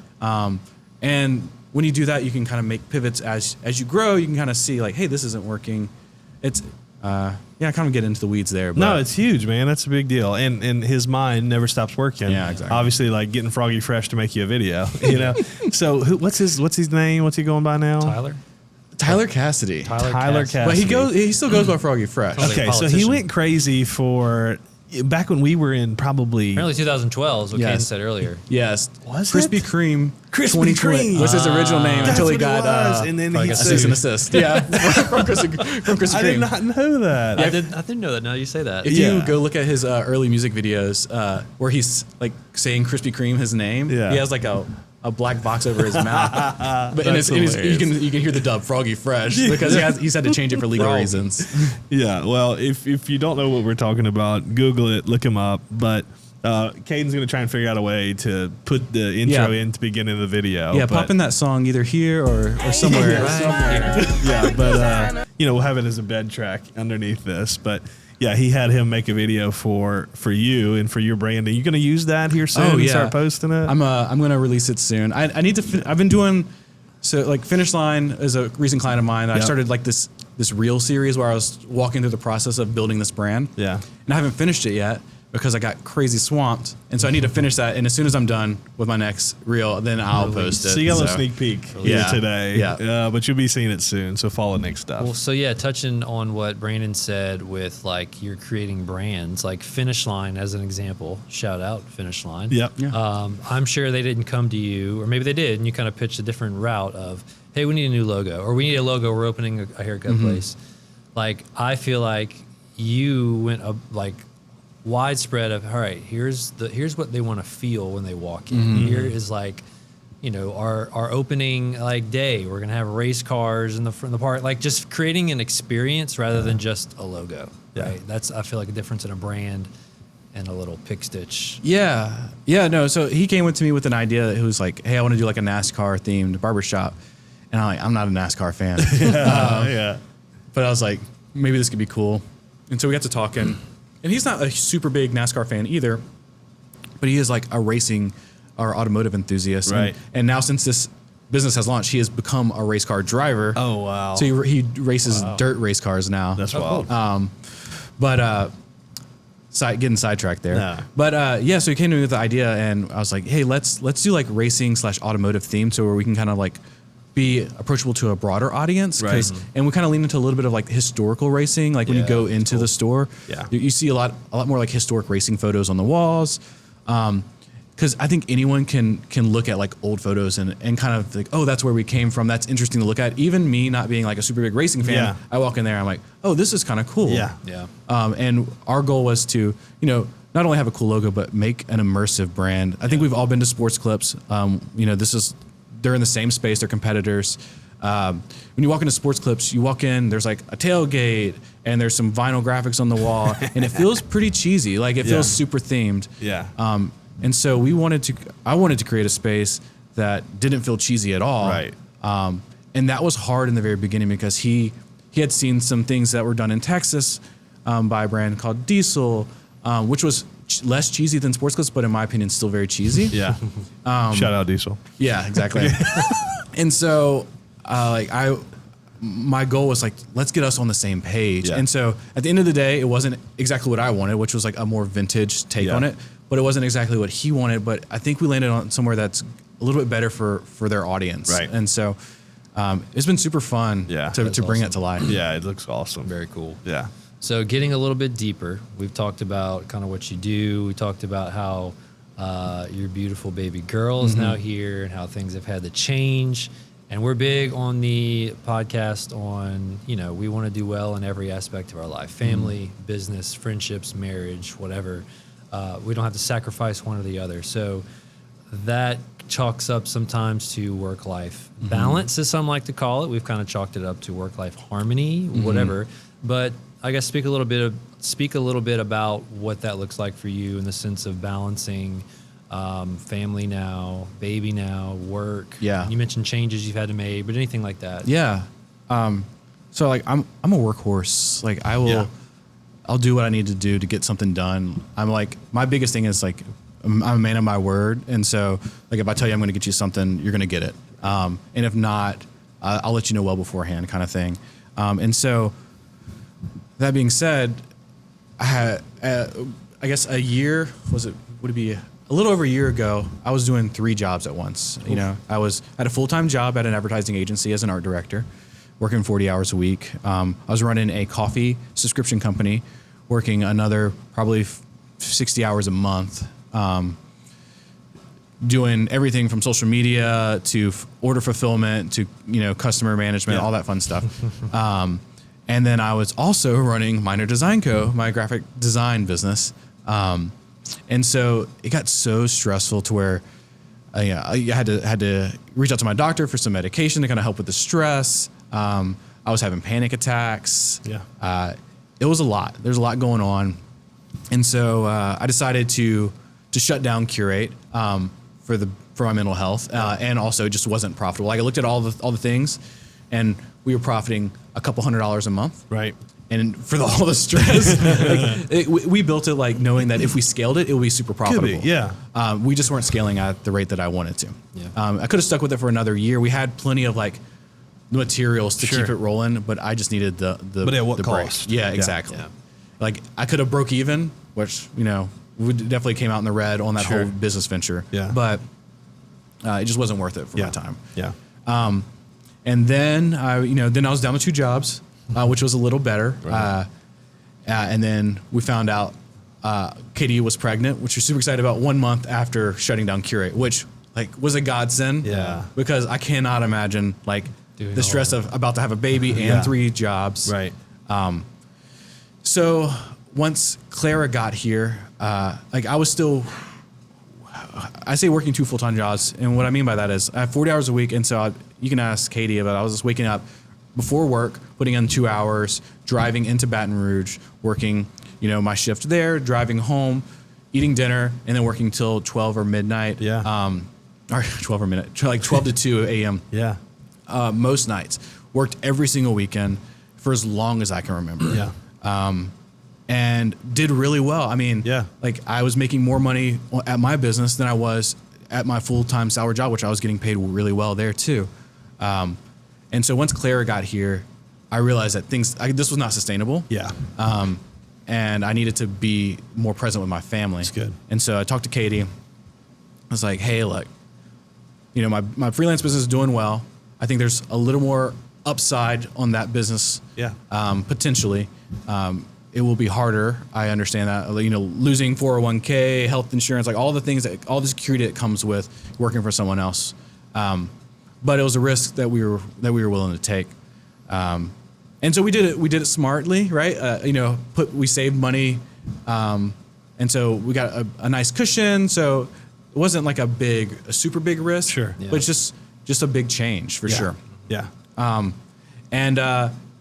And when you do that, you can kind of make pivots as you grow. You can kind of see like, hey, this isn't working. It's I kind of get into the weeds there. But No, it's huge, man. That's a big deal. And his mind never stops working. Yeah, exactly. Obviously, like getting Froggy Fresh to make you a video, you know? So what's his name? What's he going by now? Tyler Cassidy. Tyler Cassidy. But he still goes by Froggy Fresh. Okay, so he went crazy for back when we were in probably Apparently 2012 is what Yes. Caden said earlier. Yes. Was Krispy it? Kreme. Krispy 2020 Kreme. was his original name That's until he what it got was, and then probably he got cease sued. and assist. Yeah, from Krispy I did Kreme. not know that. I didn't know that. Now you say that. If Yeah. you go look at his early music videos, where he's like saying Krispy Kreme, his name, Yeah. he has like a black box over his mouth. But That's you hilarious. can hear the dub Froggy Fresh because he's had to change it for legal reasons. Yeah, well, if you don't know what we're talking about, Google it, look him up. But Caden's going to try and figure out a way to put the intro in to begin in the video. Yeah, but, pop in that song either here or somewhere. Yeah, but we'll have it as a bed track underneath this. But yeah, he had him make a video for you and for your branding. You going to use that here soon? Oh, and yeah. start posting it. I'm gonna release it soon. I need to. I've been doing so like Finish Line is a recent client of mine. I Yep. started like this reel series where I was walking through the process of building this brand. Yeah. and I haven't finished it yet because I got crazy swamped, and so I need to finish that. And as soon as I'm done with my next reel, then I'll post it. So you got a little sneak peek here Yeah. today. Yeah. But you'll be seeing it soon. So follow Nick's stuff. Well, so yeah, touching on what Brandon said with like you're creating brands, like Finish Line as an example. Shout out Finish Line. Yep. Yeah. I'm sure they didn't come to you, or maybe they did, and you kind of pitched a different route of, hey, we need a new logo, or we need a logo. We're opening a haircut place. Like I feel like you went up like widespread of, all right, here's what they want to feel when they walk in. Here is like, our opening like day. We're gonna have race cars in the front of the park, like just creating an experience rather than just a logo. Yeah. Right. That's I feel like a difference in a brand and a little pick stitch. Yeah. No. So he came to me with an idea that he was like, "Hey, I want to do like a NASCAR themed barbershop," and I'm not a NASCAR fan. Yeah. But I was like, maybe this could be cool. And so we got to talking. And he's not a super big NASCAR fan either, but he is like a racing or automotive enthusiast. Right. And now since this business has launched, he has become a race car driver. Oh, wow. So he races dirt race cars now. That's wild. Getting sidetracked there. Nah. But so he came to me with the idea, and I was like, hey, let's do like racing / automotive theme, so where we can kind of like be approachable to a broader audience. Right. And we kind of lean into a little bit of like historical racing. Like when you Yeah, go that's into cool. the store, Yeah. you see a lot more like historic racing photos on the walls. Because I think anyone can look at like old photos and kind of like, oh, that's where we came from. That's interesting to look at. Even me not being like a super big racing fan, Yeah. I walk in there, I'm like, oh, this is kind of cool. Yeah. Yeah. And our goal was to, not only have a cool logo, but make an immersive brand. I think we've all been to sports clips. They're in the same space. They're competitors. When you walk into sports clips, you walk in, there's like a tailgate and there's some vinyl graphics on the wall and it feels pretty cheesy. Like it feels super themed. Yeah. And so I wanted to create a space that didn't feel cheesy at all. Right. And that was hard in the very beginning because he had seen some things that were done in Texas by a brand called Diesel, which was less cheesy than sports clips, but in my opinion, still very cheesy. Yeah. Shout out Diesel. Yeah, exactly. And so, my goal was like, let's get us on the same page. Yeah. And so, at the end of the day, it wasn't exactly what I wanted, which was like a more vintage take on it. But it wasn't exactly what he wanted. But I think we landed on somewhere that's a little bit better for their audience. Right. And so, it's been super fun Yeah. to bring awesome. it to life. Yeah, it looks awesome. Very cool. Yeah. So getting a little bit deeper, we've talked about kind of what you do. We talked about how your beautiful baby girl is now here and how things have had to change. And we're big on the podcast on, we want to do well in every aspect of our life. Family, business, friendships, marriage, whatever. We don't have to sacrifice one or the other. So that chalks up sometimes to work-life balance, as some like to call it. We've kind of chalked it up to work-life harmony, whatever. But I guess speak a little bit about what that looks like for you in the sense of balancing family now, baby now, work. Yeah. You mentioned changes you've had to make, but anything like that. Yeah. So like I'm a workhorse. Like I will. Yeah. I'll do what I need to do to get something done. I'm like, my biggest thing is like, I'm a man of my word. And so like, if I tell you I'm going to get you something, you're going to get it. And if not, I'll let you know well beforehand, kind of thing. And so that being said, I had, I guess would it be a little over a year ago, I was doing 3 jobs at once. Oof. You know, I had a full-time job at an advertising agency as an art director, working 40 hours a week. I was running a coffee subscription company, working another probably 60 hours a month, doing everything from social media to order fulfillment to, you know, customer management, all that fun stuff. And then I was also running Minor Design Co., my graphic design business. And so it got so stressful to where I had to reach out to my doctor for some medication to kind of help with the stress. I was having panic attacks. Yeah. It was a lot. There's a lot going on. And so I decided to shut down Curate for my mental health, and also just wasn't profitable. Like I looked at all the things, and we were profiting a couple $100 a month. Right. And for all the stress, we built it like knowing that if we scaled it, it would be super profitable. Could be, yeah. We just weren't scaling at the rate that I wanted to. Yeah. I could have stuck with it for another year. We had plenty of like materials to keep it rolling, but I just needed the But at what the cost? Break. Yeah, exactly. Yeah. Like I could have broke even, which, you know, we definitely came out in the red on that whole business venture. Yeah. But it just wasn't worth it for my time. Yeah. And then I was down to 2 jobs, which was a little better. Right. And then we found out Katie was pregnant, which we're super excited about 1 month after shutting down Curate, which like was a godsend. Yeah. Because I cannot imagine like the stress of about to have a baby and 3 jobs. Right. So once Clara got here, like I was still, I say working 2 full-time jobs. And what I mean by that is I have 40 hours a week. And so you can ask Katie about, I was just waking up before work, putting in 2 hours, driving into Baton Rouge, working, you know, my shift there, driving home, eating dinner, and then working till 12 or midnight. Yeah. Or 12 or midnight, like 12 to 2 a.m. Yeah. Most nights. Worked every single weekend for as long as I can remember. Yeah. And did really well. I mean, like I was making more money at my business than I was at my full-time salary job, which I was getting paid really well there too. And so once Clara got here, I realized that this was not sustainable. Yeah. And I needed to be more present with my family. That's good. And so I talked to Katie. I was like, hey, look, you know, my freelance business is doing well. I think there's a little more upside on that business. Yeah. Potentially. It will be harder. I understand that, you know, losing 401k, health insurance, like all the things all the security that comes with working for someone else. But it was a risk that we were willing to take. And so we did it smartly, right? You know, we saved money. And so we got a nice cushion. So it wasn't like a super big risk, Sure. Yeah. but just a big change for sure. Yeah. And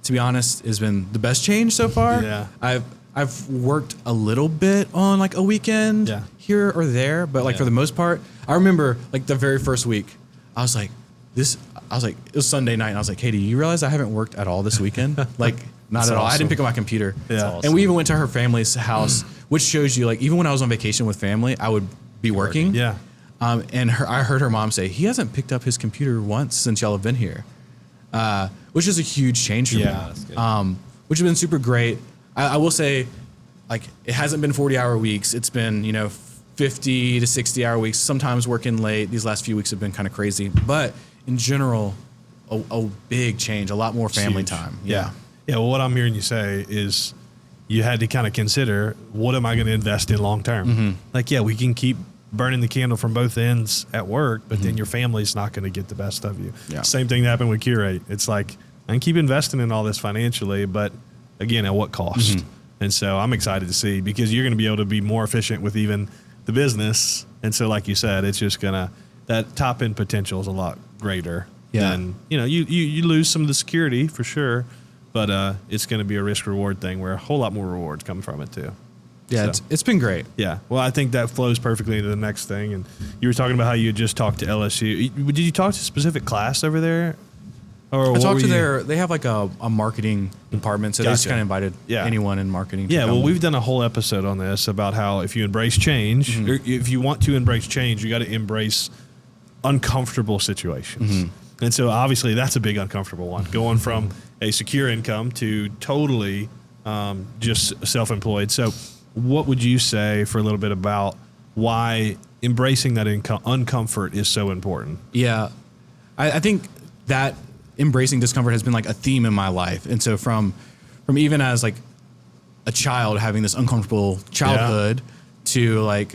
to be honest, has been the best change so far. Yeah. I've worked a little bit on like a weekend here or there, but like for the most part, I remember like the very first week, I was like, it was Sunday night, and I was like, Katie, you realize I haven't worked at all this weekend? Like, not at all. I didn't pick up my computer. Yeah. Awesome. And we even went to her family's house, which shows you, like, even when I was on vacation with family, I would be working. Yeah. And I heard her mom say, he hasn't picked up his computer once since y'all have been here, which is a huge change for me. That's good. Which has been super great. I will say, like, it hasn't been 40-hour weeks. It's been, you know, 50 to 60-hour weeks, sometimes working late. These last few weeks have been kind of crazy. But in general, a big change, a lot more family time. Yeah. Well, what I'm hearing you say is you had to kind of consider, what am I going to invest in long term? Mm-hmm. Like, we can keep burning the candle from both ends at work, but then your family's not going to get the best of you. Yeah. Same thing happened with Curate. It's like, I can keep investing in all this financially, but again, at what cost? Mm-hmm. And so I'm excited to see, because you're going to be able to be more efficient with even the business. And so, like you said, it's just that top end potential is a lot greater. Yeah. Than, you know, you lose some of the security for sure, but it's going to be a risk reward thing where a whole lot more rewards come from it too. Yeah, So. it's been great. Yeah. Well, I think that flows perfectly into the next thing. And you were talking about how you had just talked to LSU. Did you talk to a specific class over there? Or I talked to they have like a marketing department, so they just Gotcha. kind of invited anyone in marketing. Yeah, to well, come. we've done a whole episode on this about how if you embrace change, or if you want to embrace change, you got to embrace uncomfortable situations. And so obviously that's a big uncomfortable one, going from a secure income to totally just self-employed. So what would you say for a little bit about why embracing that uncomfort is so important? Yeah, I think that embracing discomfort has been like a theme in my life. And so from even as like a child having this uncomfortable childhood to like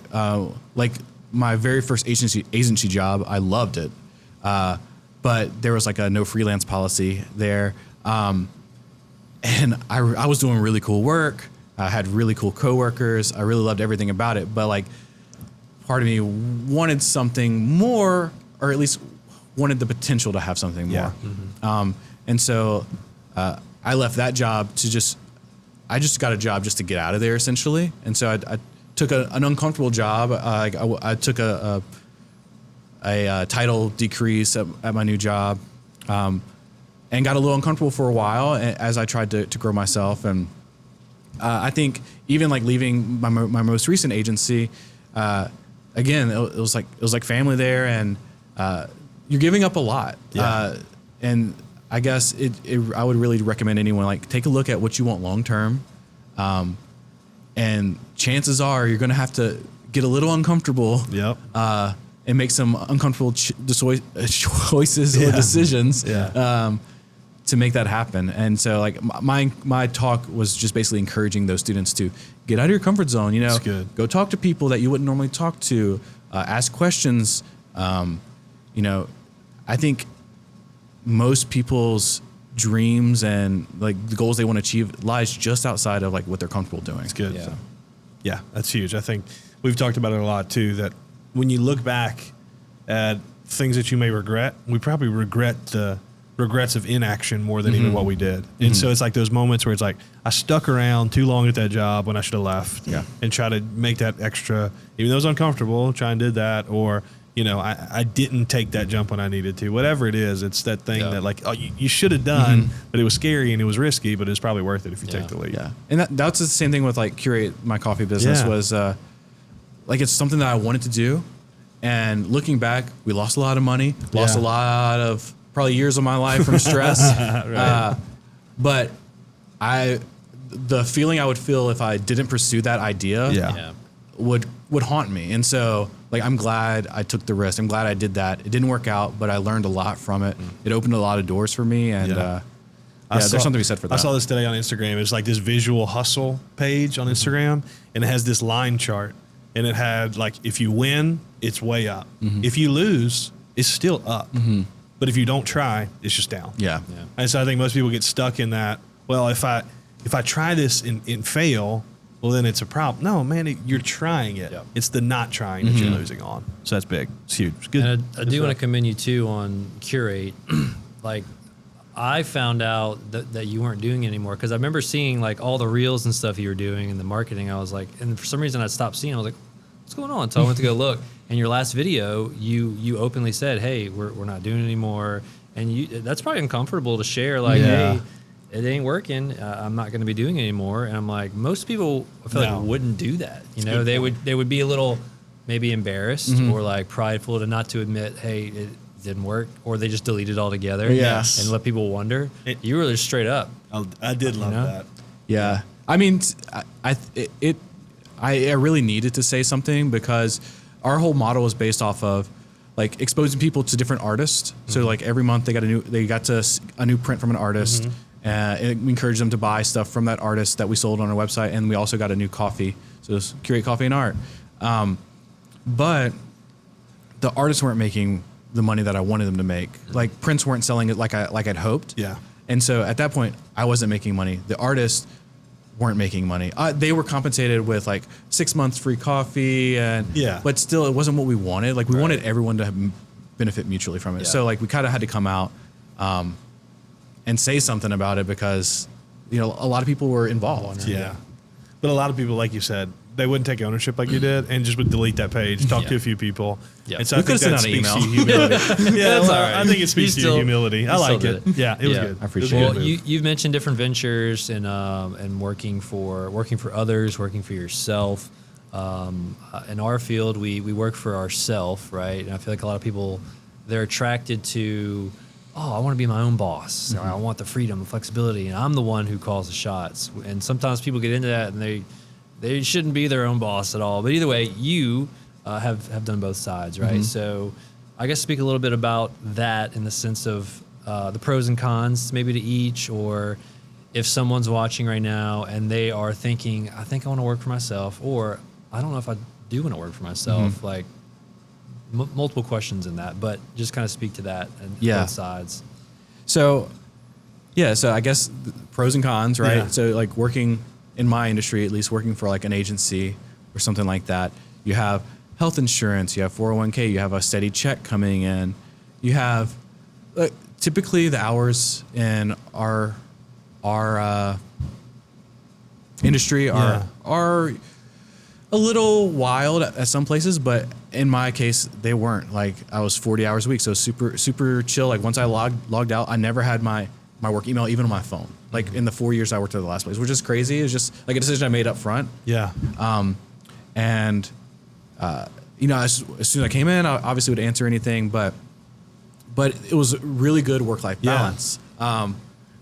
my very first agency job, I loved it. But there was like a no freelance policy there. And I was doing really cool work. I had really cool coworkers. I really loved everything about it. But like part of me wanted something more, or at least wanted the potential to have something more. And so I left that job I just got a job just to get out of there essentially. And so I took an uncomfortable job. I took a title decrease at my new job, and got a little uncomfortable for a while as I tried to grow myself. And I think even like leaving my most recent agency, again, it was like family there, and you're giving up a lot. And I guess I would really recommend anyone like take a look at what you want long term, and chances are you're going to have to get a little uncomfortable. And make some uncomfortable choices or decisions to make that happen. And so like my talk was just basically encouraging those students to get out of your comfort zone, you know, go talk to people that you wouldn't normally talk to, ask questions. You know, I think most people's dreams and like the goals they want to achieve lies just outside of like what they're comfortable doing. It's good. Yeah, that's huge. I think we've talked about it a lot too, that when you look back at things that you may regret, we probably regret the regrets of inaction more than even what we did. And so it's like those moments where it's like, I stuck around too long at that job when I should have left and try to make that extra, even though it was uncomfortable, try and did that. Or, you know, I didn't take that jump when I needed to. Whatever it is, it's that thing that like, oh, you should have done, but it was scary and it was risky, but it was probably worth it if you take the lead. And that's the same thing with like Curate, my coffee business was, like it's something that I wanted to do, and looking back, we lost a lot of money, lost a lot of probably years of my life from stress. But the feeling I would feel if I didn't pursue that idea would haunt me. And so like, I'm glad I took the risk. I'm glad I did that. It didn't work out, but I learned a lot from it. It opened a lot of doors for me. And there's something to be said for that. I saw this today on Instagram. It's like this visual hustle page on Instagram, and it has this line chart. And it had like, if you win, it's way up. If you lose, it's still up. But if you don't try, it's just down. And so I think most people get stuck in that. Well, if I try this and fail, well, then it's a problem. No, man, you're trying it. It's the not trying that you're losing on. So that's big. It's huge. It's good. And I do want to commend you too on Curate. Like, I found out that you weren't doing it anymore, because I remember seeing like all the reels and stuff you were doing and the marketing. I was like, and for some reason I stopped seeing. I was like, what's going on? So I went to go look. And your last video, you openly said, hey, we're not doing it anymore. And that's probably uncomfortable to share. Like, hey, it ain't working. I'm not going to be doing it anymore. And I'm like, most people I feel like wouldn't do that. You know, they would be a little maybe embarrassed or like prideful to admit, hey, it didn't work, or they just delete it altogether. And let people wonder. You were just straight up. I did love that. Yeah. I mean, I really needed to say something, because our whole model was based off of like exposing people to different artists. So like every month they got a new print from an artist, and we encouraged them to buy stuff from that artist that we sold on our website. And we also got a new coffee. So it was Curate Coffee and Art. But the artists weren't making the money that I wanted them to make. Like prints weren't selling it like I'd hoped. And so at that point I wasn't making money. The artists weren't making money. They were compensated with like 6 months free coffee, but still it wasn't what we wanted. Like we wanted everyone to benefit mutually from it. So like we kind of had to come out and say something about it, because you know a lot of people were involved. But a lot of people, like you said, they wouldn't take ownership like you did, and just would delete that page, talk to a few people. Yeah. And so We I think could've that sent out speaks an to your humility. Yeah, That's well, all right. I think it speaks to your humility. I like it. Yeah, it was good. I appreciate It was a Well, good move. you've mentioned different ventures and working for others, working for yourself. In our field, we work for ourselves, right? And I feel like a lot of people, they're attracted to, I want to be my own boss. I want the freedom, the flexibility, and I'm the one who calls the shots. And sometimes people get into that, and they shouldn't be their own boss at all. But either way, you have done both sides, right? So I guess speak a little bit about that in the sense of the pros and cons maybe to each, or if someone's watching right now and they are thinking, I think I want to work for myself, or I don't know if I do want to work for myself, like multiple questions in that, but just kind of speak to that and both sides. So I guess the pros and cons, right? Yeah. So like working in my industry, at least working for like an agency or something like that, you have health insurance, you have 401k, you have a steady check coming in, you have typically the hours in our industry are a little wild at some places, but in my case, they weren't. Like I was 40 hours a week, so super chill. Like once I logged out, I never had my work email even on my phone. Like in the 4 years I worked at the last place, which is crazy. It was just like a decision I made up front. Yeah. And as soon as I came in, I obviously would answer anything, but it was really good work-life balance.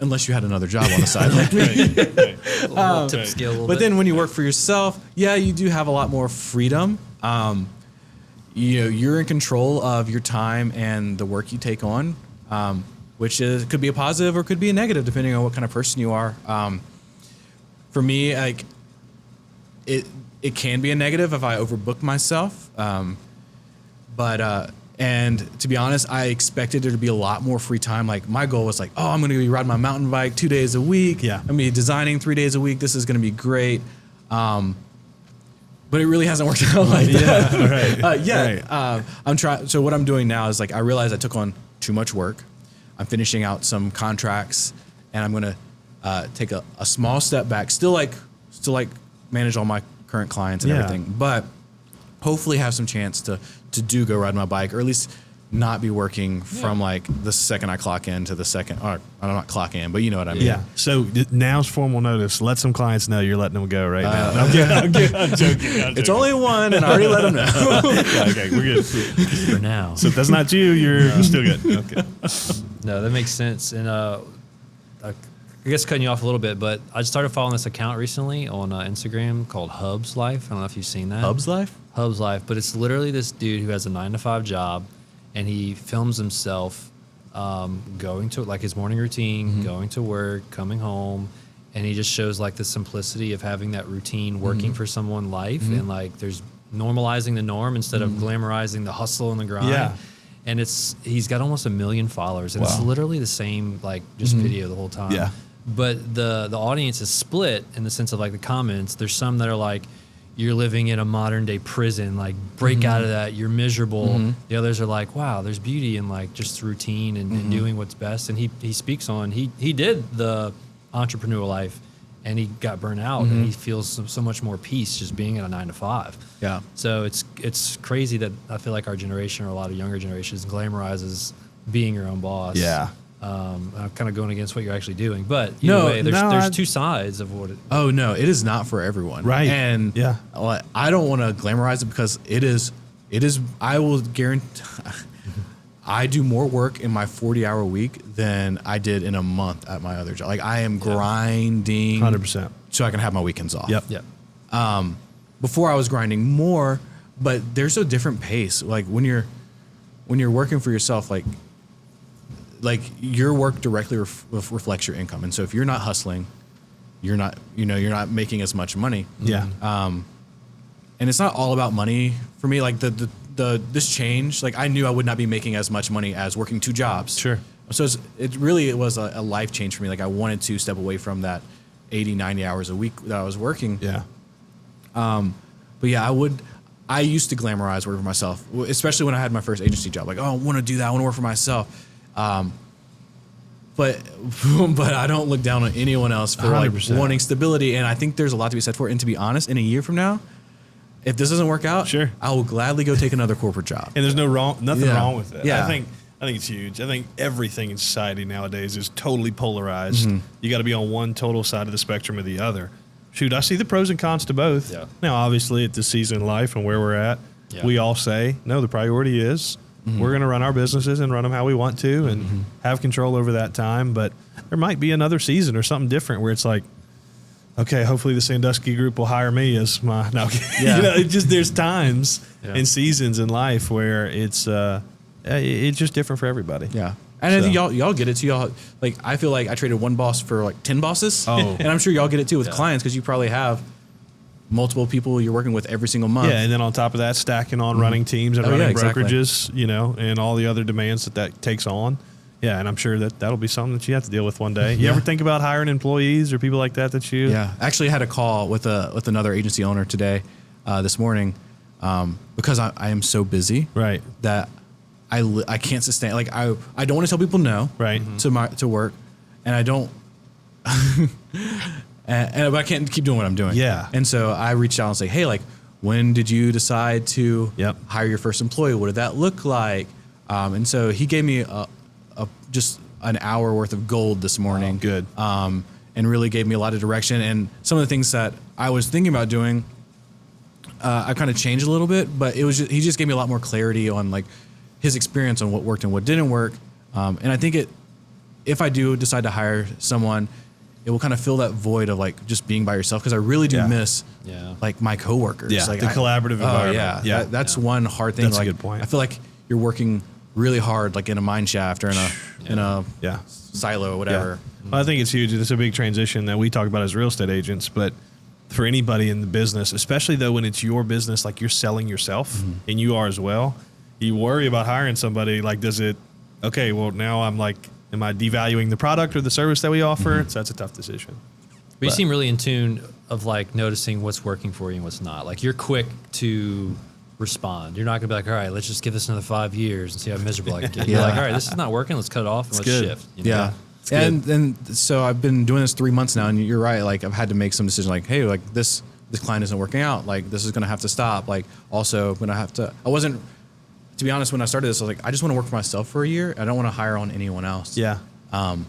Unless you had another job on the side like me. Tip scale a little But bit. then when you work for yourself, you do have a lot more freedom. You're in control of your time and the work you take on, which could be a positive or could be a negative depending on what kind of person you are. For me, like it can be a negative if I overbook myself. And to be honest, I expected there to be a lot more free time. Like my goal was like, I'm going to be riding my mountain bike 2 days a week. Yeah. I'm going to be designing 3 days a week. This is going to be great. But it really hasn't worked out like that. Right. I'm trying. So what I'm doing now is like, I realized I took on too much work. I'm finishing out some contracts and I'm going to take a small step back, still manage all my current clients and everything, but hopefully have some chance to go ride my bike, or at least not be working from like the second I clock in to the second, or I'm not clock in, but you know what I mean. Yeah. So now's formal notice. Let some clients know you're letting them go right now. No, I'm joking. It's only one, and I already let them know. Okay, we're good. For now. So if that's not you, you're still good. Okay. No, that makes sense. And I guess cutting you off a little bit, but I started following this account recently on Instagram called Hub's Life. I don't know if you've seen that. Hub's Life? Hub's Life, but it's literally this dude who has a 9-to-5 job, and he films himself going to like his morning routine, going to work, coming home, and he just shows like the simplicity of having that routine working for someone life, and like there's normalizing the norm instead of glamorizing the hustle and the grind. Yeah. And he's got almost 1 million followers, and it's literally the same like just video the whole time. Yeah. But the audience is split in the sense of like the comments. There's some that are like, you're living in a modern day prison, like break out of that, you're miserable. The others are like, wow, there's beauty in like just routine and doing what's best. And he speaks on, he did the entrepreneurial life and he got burnt out and he feels so much more peace just being in a 9-to-5. Yeah. So it's crazy that I feel like our generation or a lot of younger generations glamorizes being your own boss. Yeah. I'm kind of going against what you're actually doing, but either way, there's two sides of what it. Oh no, it is not for everyone. Right. And I don't want to glamorize it because it is. I will guarantee. I do more work in my 40-hour week than I did in a month at my other job. Like I am grinding 100%. so I can have my weekends off. Yep. Before I was grinding more, but there's a different pace. Like when you're working for yourself, like your work directly reflects your income. And so if you're not hustling, you're not making as much money. Yeah. And it's not all about money for me. Like this change, like I knew I would not be making as much money as working 2 jobs. Sure. So it was a life change for me. Like I wanted to step away from that 80, 90 hours a week that I was working. Yeah. But yeah, I used to glamorize working for myself, especially when I had my first agency job. Like, I want to do that. I want to work for myself. but I don't look down on anyone else for like 100%. wanting stability. And I think there's a lot to be said for it. And to be honest, in a year from now, if this doesn't work out, Sure. I will gladly go take another corporate job. And there's nothing Yeah. wrong with it. Yeah. I think it's huge. I think everything in society nowadays is totally polarized. Mm-hmm. You got to be on one total side of the spectrum or the other. Shoot, I see the pros and cons to both. Yeah. Now, obviously, at this season in life and where we're at, Yeah. we all say, no, the priority is we're going to run our businesses and run them how we want to and have control over that time. But there might be another season or something different where it's like, okay, hopefully the Sandusky group will hire me as my, no, Yeah. you know, it just, there's times Yeah. and seasons in life where it's just different for everybody. Yeah. And I think So- y'all get it too. Y'all like I feel like I traded one boss for like 10 bosses. Oh. And I'm sure y'all get it too with Yeah. clients because you probably have multiple people you're working with every single month. Yeah, and then on top of that, stacking on running teams and Oh, yeah, running exactly. brokerages, you know, and all the other demands that takes on. Yeah, and I'm sure that'll be something that you have to deal with one day. You Yeah. ever think about hiring employees or people like that you? Yeah. Actually, I had a call with another agency owner today, this morning, because I am so busy Right. that I can't sustain. Like I don't want to tell people no. Right. To work, and I don't. But I can't keep doing what I'm doing. Yeah. And so I reached out and say, hey, like, when did you decide to Yep. hire your first employee? What did that look like? And so he gave me just an hour worth of gold this morning. Oh, good. And really gave me a lot of direction. And some of the things that I was thinking about doing, I kind of changed a little bit, but he just gave me a lot more clarity on like his experience on what worked and what didn't work. And I think if I do decide to hire someone, it will kind of fill that void of like just being by yourself. Cause I really do Yeah. miss Yeah. like my coworkers. Yeah, Like the collaborative environment. Yeah. Yeah. That's one hard thing. That's a like, good point. I feel like you're working really hard, like in a mine shaft or in a Yeah. silo or whatever. Well, I think it's huge. It's a big transition that we talk about as real estate agents, but for anybody in the business, especially though when it's your business, like you're selling yourself and you are as well, you worry about hiring somebody. Like, okay, well now I'm like, am I devaluing the product or the service that we offer? So that's a tough decision. But you seem really in tune of like noticing what's working for you and what's not. Like you're quick to respond. You're not gonna be like, all right, let's just give this another 5 years and see how miserable I can get. You're Yeah. like, all right, this is not working. Let's cut it off and let's good. shift. You know? Yeah. And so I've been doing this 3 months now, and you're right. Like I've had to make some decisions. Like, hey, like this client isn't working out. Like this is going to have to stop. Like also when to be honest, when I started this, I was like, I just want to work for myself for a year. I don't want to hire on anyone else. Yeah. And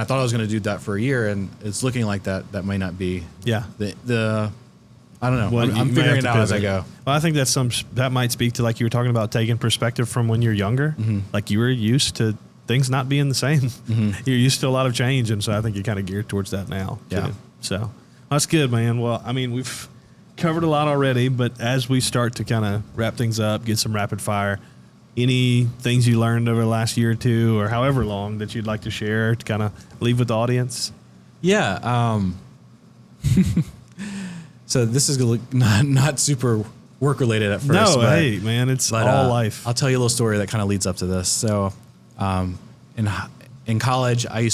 I thought I was going to do that for a year, and it's looking like that might not be. Yeah. The I don't know. Well, I'm you may figuring have it to out as I pivot. go. Well, I think that might speak to like you were talking about taking perspective from when you're younger. Like you were used to things not being the same. You're used to a lot of change, and so I think you're kind of geared towards that now. Yeah. Too. So that's good, man. Well, I mean, we've covered a lot already, but as we start to kind of wrap things up, get some rapid fire, any things you learned over the last year or two, or however long that you'd like to share to kind of leave with the audience? Yeah. So this is not super work related at first. No, but, hey, man, it's but, all life. I'll tell you a little story that kind of leads up to this. So, in college, I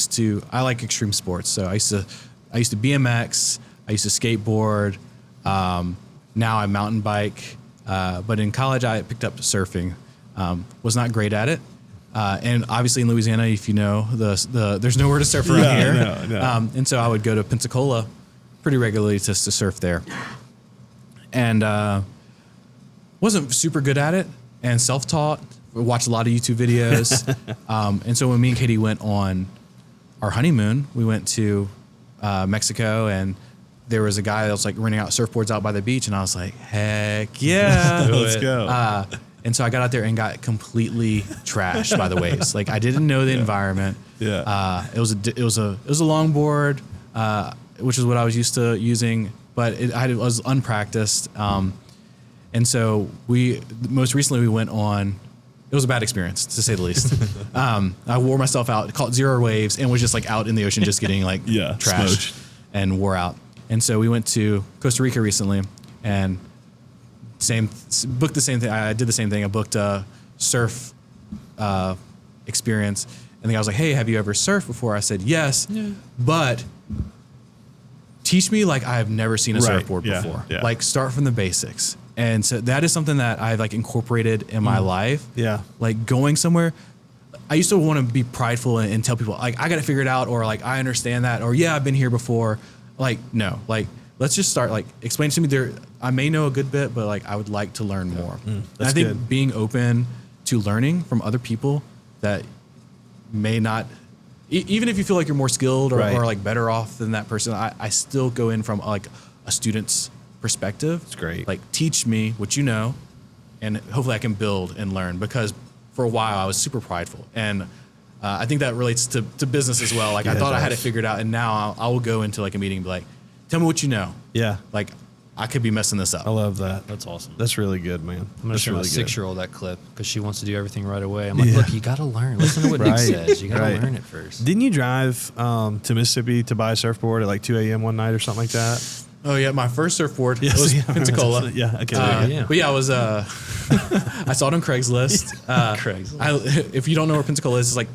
like extreme sports. So I used to BMX. I used to skateboard. Now I mountain bike. But in college, I picked up surfing. Was not great at it. And obviously in Louisiana, if you know, there's nowhere to surf around here. No. And so I would go to Pensacola pretty regularly to surf there. And wasn't super good at it, and self-taught. Watched a lot of YouTube videos. And so when me and Katie went on our honeymoon, we went to Mexico, and there was a guy that was like renting out surfboards out by the beach, and I was like, heck yeah. Let's go. And so I got out there and got completely trashed by the waves. Like I didn't know the environment. Yeah. It was a longboard, which is what I was used to using, but I was unpracticed. And so most recently we went on. It was a bad experience, to say the least. I wore myself out, caught zero waves, and was just like out in the ocean, just getting like trashed smoked. and wore out. And so we went to Costa Rica recently, and booked the same thing. I did the same thing. I booked a surf experience, and the guy was like, "Hey, have you ever surfed before?" I said, "Yes, but teach me like I've never seen a surfboard before. Yeah. Like start from the basics." And so that is something that I've like incorporated in my life. Yeah. Like going somewhere, I used to want to be prideful and tell people like I got to figure it out, or like I understand that, or yeah, I've been here before. Like no, like let's just start like explain to me there. I may know a good bit, but like I would like to learn more. And I think good. being open to learning from other people that may not, even if you feel like you're more skilled or like better off than that person, I still go in from like a student's perspective. It's great. Like teach me what you know, and hopefully I can build and learn, because for a while I was super prideful. And I think that relates to business as well. Like I thought I had it figured out, and now I will go into like a meeting and be like, tell me what you know. Yeah. Like I could be messing this up. I love that. That's awesome. That's really good, man. I'm gonna That's show my really good. 6-year-old that clip because she wants to do everything right away. I'm like, look, you gotta learn. Listen to what Nick says. You gotta learn it first. Didn't you drive to Mississippi to buy a surfboard at like 2 a.m. one night or something like that? Oh yeah, my first surfboard was Pensacola. Yeah, okay. But yeah, I was I saw it on Craigslist. If you don't know where Pensacola is, it's like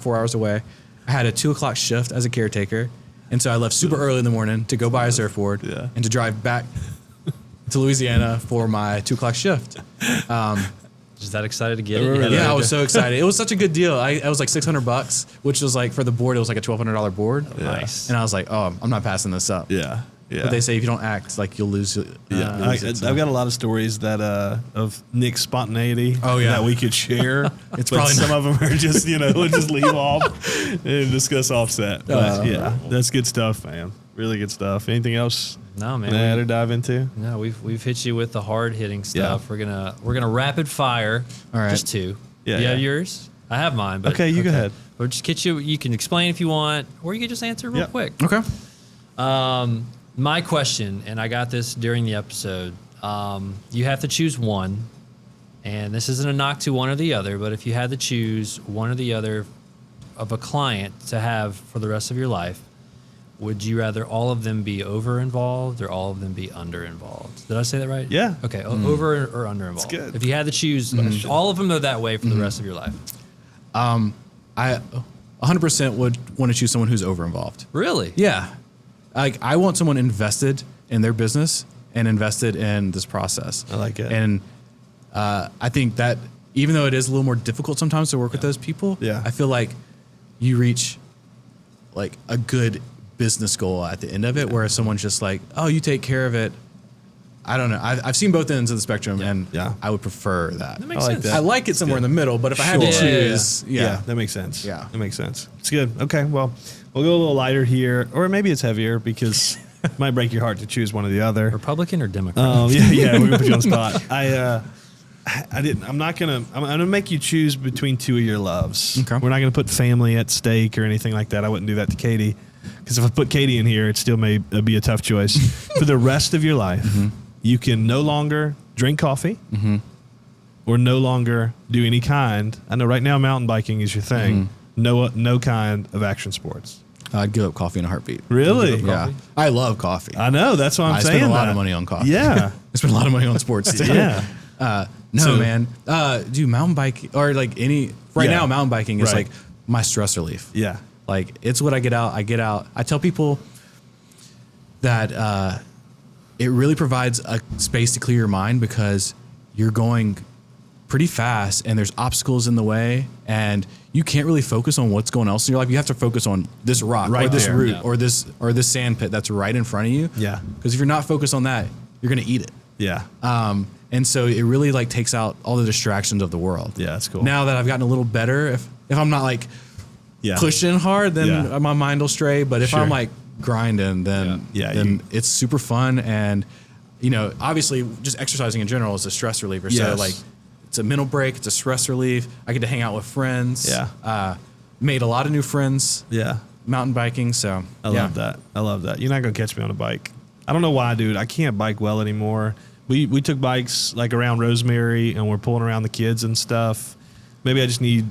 4 hours away. I had a 2:00 shift as a caretaker, and so I left super early in the morning to go buy a surfboard and to drive back to Louisiana for my 2:00 shift. Just that excited to get it? Yeah, I was so excited. It was such a good deal. It was like $600, which was like for the board, it was like a $1,200 board. Nice. And I was like, oh, I'm not passing this up. Yeah. Yeah. But they say if you don't act, like you'll lose. I've got a lot of stories that of Nick's spontaneity. Oh, yeah. That we could share. It's but probably some of them are just we'll just leave off and discuss offset. But yeah, that's good stuff, man. Really good stuff. Anything else? No, man. Add or dive into? No, we've hit you with the hard hitting stuff. Yeah. We're gonna rapid fire. All right. Just two. Yeah, You yeah. have yours? I have mine. But Okay, you go ahead. We'll just get you. You can explain if you want, or you can just answer real Yep. quick. Okay. My question, and I got this during the episode. You have to choose one, and this isn't a knock to one or the other, but if you had to choose one or the other of a client to have for the rest of your life, would you rather all of them be over involved or all of them be under involved? Did I say that right? Yeah. Okay, over or under involved. That's good. If you had to choose, all of them go that way for the rest of your life. I 100% would want to choose someone who's over involved. Really? Yeah. Like I want someone invested in their business and invested in this process. I like it. And I think that even though it is a little more difficult sometimes to work with those people, I feel like you reach like a good business goal at the end of it, where someone's just like, oh, you take care of it. I don't know. I've seen both ends of the spectrum, and Yeah. I would prefer that. That makes I like sense. that. I like it somewhere in the middle, but if I had to Sure. choose, That makes sense. Yeah. That makes sense. It's good. Okay, well, we'll go a little lighter here, or maybe it's heavier because it might break your heart to choose one or the other. Republican or Democrat? Yeah, we're gonna put you on the spot. I'm gonna make you choose between two of your loves. Okay. We're not gonna put family at stake or anything like that. I wouldn't do that to Katie, because if I put Katie in here, it still may be a tough choice. For the rest of your life, you can no longer drink coffee, or no longer do any kind. I know right now mountain biking is your thing. No kind of action sports. I'd give up coffee in a heartbeat. Really? Yeah. I love coffee. I know. That's what I'm I saying. spend a lot of money on coffee. Yeah. I spend a lot of money on sports too. Yeah. No, So- man. Do mountain bike or like any right Yeah. now mountain biking is Right. like my stress relief. Yeah. Like it's what I get out. I tell people that it really provides a space to clear your mind, because you're going pretty fast and there's obstacles in the way, and you can't really focus on what's going else in your life. You have to focus on this rock or Right this there. root Yeah. or this sand pit that's right in front of you. Yeah. Because if you're not focused on that, you're gonna eat it. Yeah. And so it really like takes out all the distractions of the world. Yeah, that's cool. Now that I've gotten a little better, if I'm not like Yeah. pushing hard, then Yeah. my mind will stray. But if Sure. I'm like grinding, then Yeah. then it's super fun. And obviously, just exercising in general is a stress reliever. So Yes. like, it's a mental break. It's a stress relief. I get to hang out with friends. Yeah. Made a lot of new friends Yeah. mountain biking. So I love that. I love that. You're not gonna catch me on a bike. I don't know why, dude. I can't bike well anymore. We took bikes like around Rosemary, and we're pulling around the kids and stuff. Maybe I just need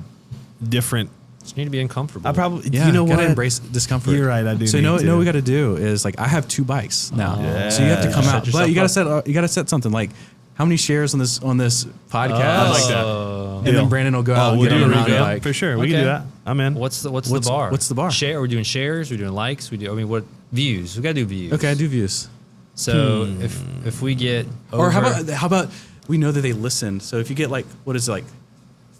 different. Just need to be uncomfortable. I probably. Yeah, you know gotta what? embrace discomfort. You're right, I do So you need know to. what we got to do is like I have 2 bikes now, Yeah. so you have to come Set out. yourself But you got up. to set something like how many shares on this podcast. I like that. And Deal. then Brandon will go out and we'll get do on it a mountain again. bike. For sure. We can Okay. do that. I'm in. What's the What's- bar? what's the bar? Share. Are we doing shares? We're doing likes. What views? We gotta do views. Okay, I do views. So if we get Or over, how about we know that they listened. So if you get like what is it, like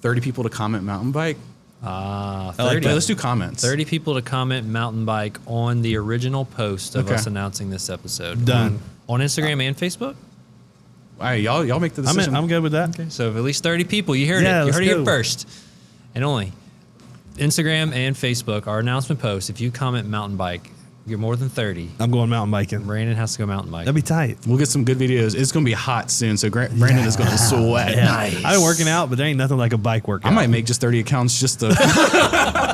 30 people to comment mountain bike. 30. Let's do comments. 30 people to comment mountain bike on the original post of Okay. us announcing this episode. Done. On Instagram and Facebook? All right, y'all make the decision. I'm good with that. Okay. So if at least 30 people, you heard Yeah, it. You let's heard it here go. first. And only Instagram and Facebook, our announcement post, if you comment mountain bike, you're more than 30. I'm going mountain biking. Brandon has to go mountain bike. That'd be tight. We'll get some good videos. It's going to be hot soon, so Brandon is going to sweat. Nice. I've been working out, but there ain't nothing like a bike workout. I might make just 30 accounts just to.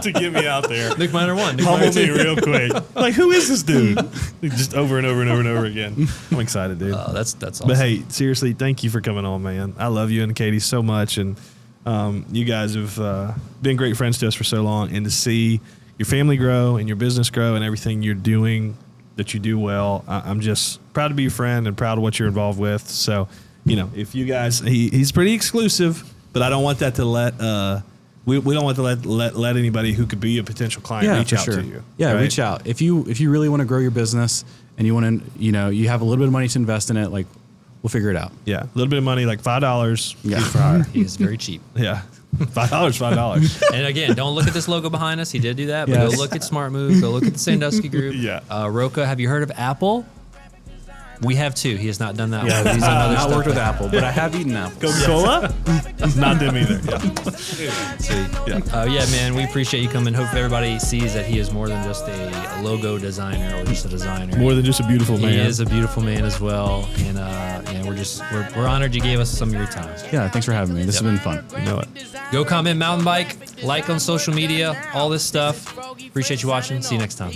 to get me out there. Nick Miner 1. Nick Humble Miner me 2. real quick. Like, who is this dude? Just over and over and over and over again. I'm excited, dude. That's awesome. But hey, seriously, thank you for coming on, man. I love you and Katie so much, and you guys have been great friends to us for so long. And to see your family grow and your business grow and everything you're doing that you do well, I'm just proud to be your friend and proud of what you're involved with. So, if you guys, he's pretty exclusive, but I don't want that to let we don't want to let anybody who could be a potential client reach out to you. Yeah, right? reach out if you really want to grow your business and you want to, you have a little bit of money to invest in it. Like, we'll figure it out. Yeah, a little bit of money, like $5. Yeah. for hire. He is very cheap. Yeah, $5. And again, don't look at this logo behind us. He did do that, but Yes. go look at Smart Move. Go look at the Sandusky Group. Yeah. Roca, have you heard of Apple? We have too. He has not done that one. I've He's done other not stuff. worked with Apple, but I have eaten apples. Coca-Cola? Not them either. Yeah. Sweet. Yeah, man, we appreciate you coming. Hope everybody sees that he is more than just a logo designer or just a designer. More than just a beautiful man. He is a beautiful man as well, and we're honored you gave us some of your time. Yeah, thanks for having me. This has been fun. You know it. Go comment mountain bike, like on social media, all this stuff. Appreciate you watching. See you next time.